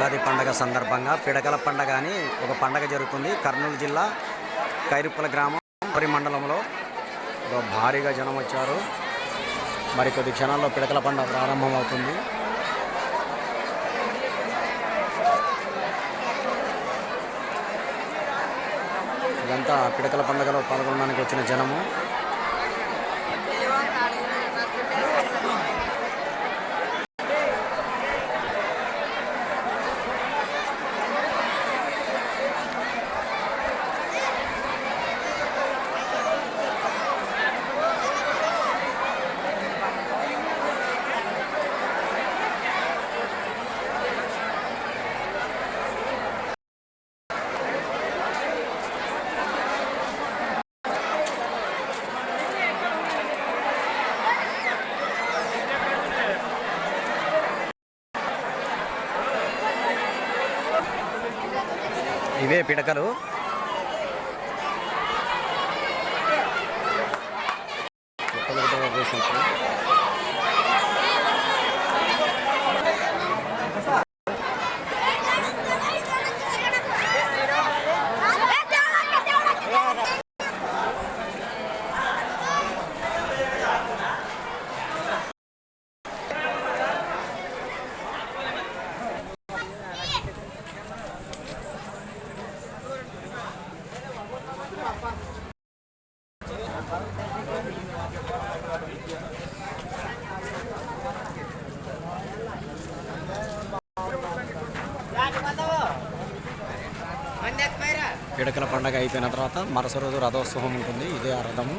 ఉగాది పండగ సందర్భంగా పిడకల పండగ అని ఒక పండగ జరుగుతుంది. కర్నూలు జిల్లా కైరుప్పల గ్రామం మండలంలో భారీగా జనం వచ్చారు. మరికొద్ది క్షణాల్లో పిడకల పండగ ప్రారంభమవుతుంది. ఇదంతా పిడకల పండుగలో పాల్గొనడానికి వచ్చిన జనము. ఇవే పిడకలు. పిడకల పండగ అయిపోయిన తర్వాత మరుసటి రోజు రథోత్సవం ఉంటుంది. ఇదే ఆ రథము.